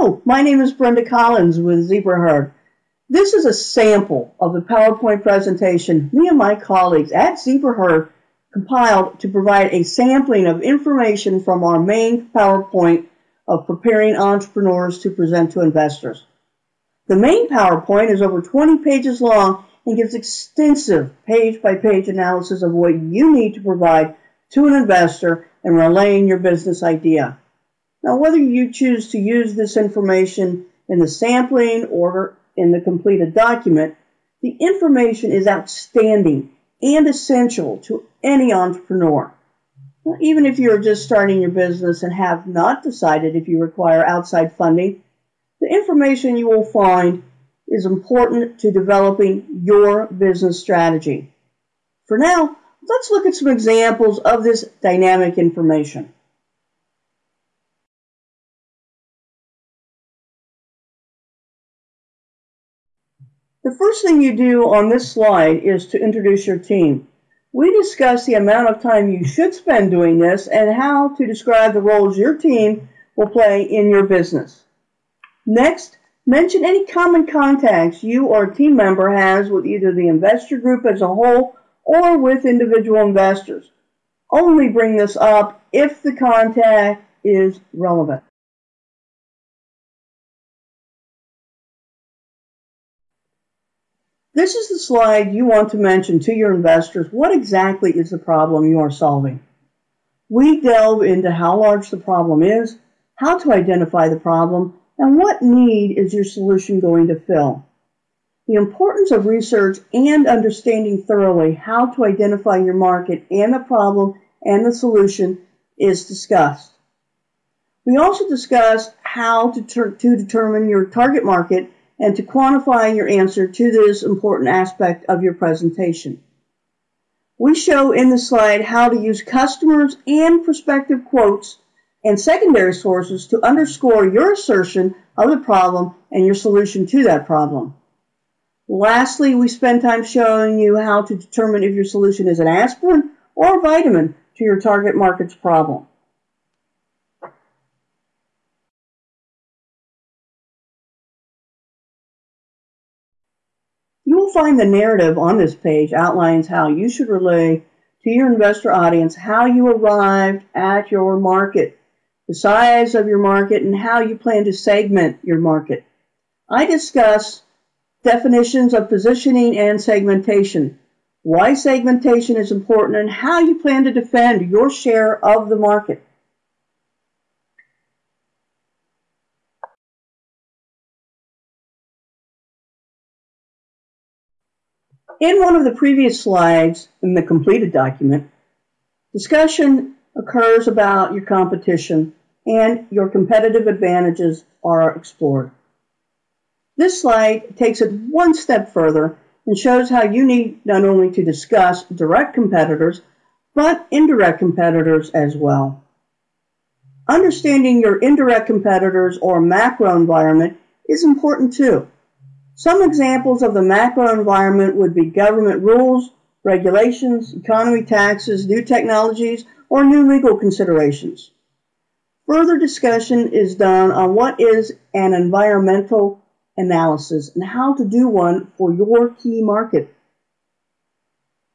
Hello, my name is Brenda Collins with ZebraHerd. This is a sample of the PowerPoint presentation me and my colleagues at ZebraHerd compiled to provide a sampling of information from our main PowerPoint of preparing entrepreneurs to present to investors. The main PowerPoint is over 20 pages long and gives extensive page-by-page analysis of what you need to provide to an investor in relaying your business idea. Now, whether you choose to use this information in the sampling or in the completed document, the information is outstanding and essential to any entrepreneur. Now, even if you're just starting your business and have not decided if you require outside funding, the information you will find is important to developing your business strategy. For now, let's look at some examples of this dynamic information. The first thing you do on this slide is to introduce your team. We discuss the amount of time you should spend doing this and how to describe the roles your team will play in your business. Next, mention any common contacts you or a team member has with either the investor group as a whole or with individual investors. Only bring this up if the contact is relevant. This is the slide you want to mention to your investors what exactly is the problem you are solving. We delve into how large the problem is, how to identify the problem, and what need is your solution going to fill. The importance of research and understanding thoroughly how to identify your market and the problem and the solution is discussed. We also discuss how to determine your target market and to quantify your answer to this important aspect of your presentation. We show in the slide how to use customers and prospective quotes and secondary sources to underscore your assertion of the problem and your solution to that problem. Lastly, we spend time showing you how to determine if your solution is an aspirin or a vitamin to your target market's problem. You will find the narrative on this page outlines how you should relay to your investor audience how you arrived at your market, the size of your market, and how you plan to segment your market. I discuss definitions of positioning and segmentation, why segmentation is important, and how you plan to defend your share of the market. In one of the previous slides in the completed document, discussion occurs about your competition and your competitive advantages are explored. This slide takes it one step further and shows how you need not only to discuss direct competitors, but indirect competitors as well. Understanding your indirect competitors or macro environment is important too. Some examples of the macro environment would be government rules, regulations, economy, taxes, new technologies, or new legal considerations. Further discussion is done on what is an environmental analysis and how to do one for your key market.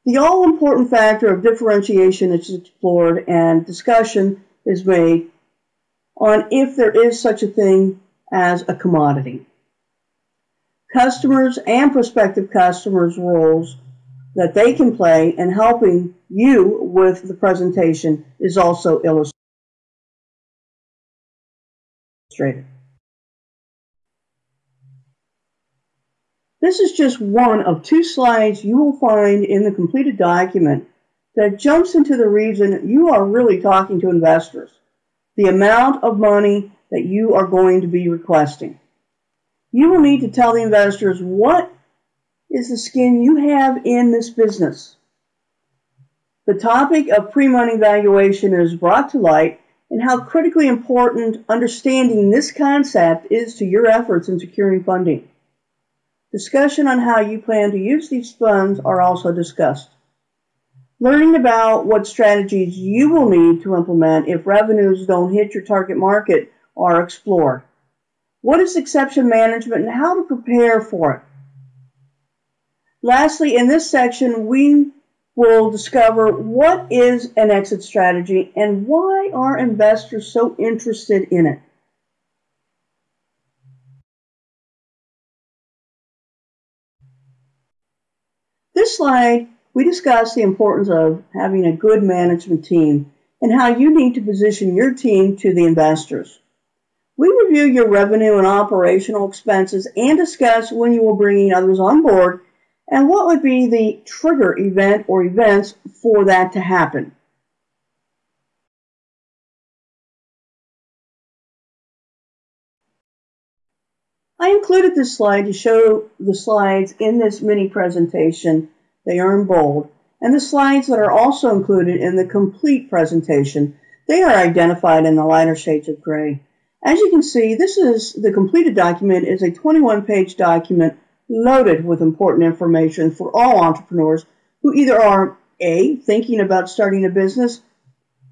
The all-important factor of differentiation is explored and discussion is made on if there is such a thing as a commodity. Customers and prospective customers' roles that they can play in helping you with the presentation is also illustrated. This is just one of two slides you will find in the completed document that jumps into the reason you are really talking to investors, the amount of money that you are going to be requesting. You will need to tell the investors what is the skin you have in this business. The topic of pre-money valuation is brought to light and how critically important understanding this concept is to your efforts in securing funding. Discussion on how you plan to use these funds are also discussed. Learning about what strategies you will need to implement if revenues don't hit your target market are explored. what is exception management, and how to prepare for it. Lastly, in this section, we will discover what is an exit strategy and why are investors so interested in it. This slide, we discuss the importance of having a good management team and how you need to position your team to the investors. We review your revenue and operational expenses and discuss when you will bring others on board and what would be the trigger event or events for that to happen. I included this slide to show the slides in this mini presentation. They are in bold. And the slides that are also included in the complete presentation, they are identified in the lighter shades of gray. As you can see, the completed document is a 21-page document loaded with important information for all entrepreneurs who either are A, thinking about starting a business,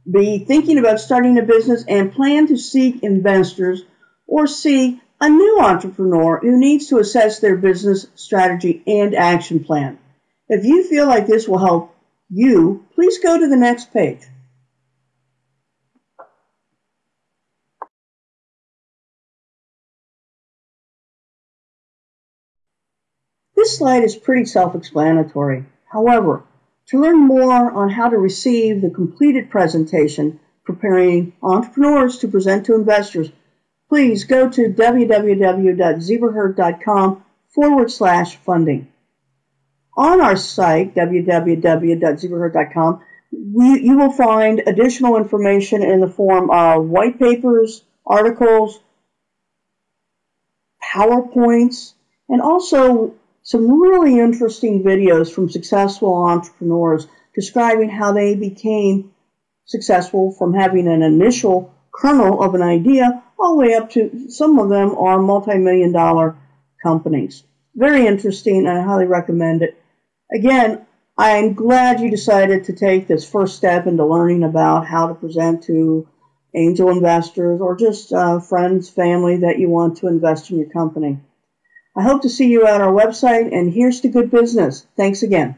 B, thinking about starting a business and plan to seek investors, or C, a new entrepreneur who needs to assess their business strategy and action plan. If you feel like this will help you, please go to the next page. This slide is pretty self-explanatory. However, to learn more on how to receive the completed presentation preparing entrepreneurs to present to investors, please go to www.zebraheard.com/funding. On our site, www.zebraheard.com, you will find additional information in the form of white papers, articles, PowerPoints, and also some really interesting videos from successful entrepreneurs describing how they became successful from having an initial kernel of an idea all the way up to some of them are multi-million-dollar companies. Very interesting, and I highly recommend it. Again, I'm glad you decided to take this first step into learning about how to present to angel investors or just friends, family that you want to invest in your company. I hope to see you at our website, and here's to good business. Thanks again.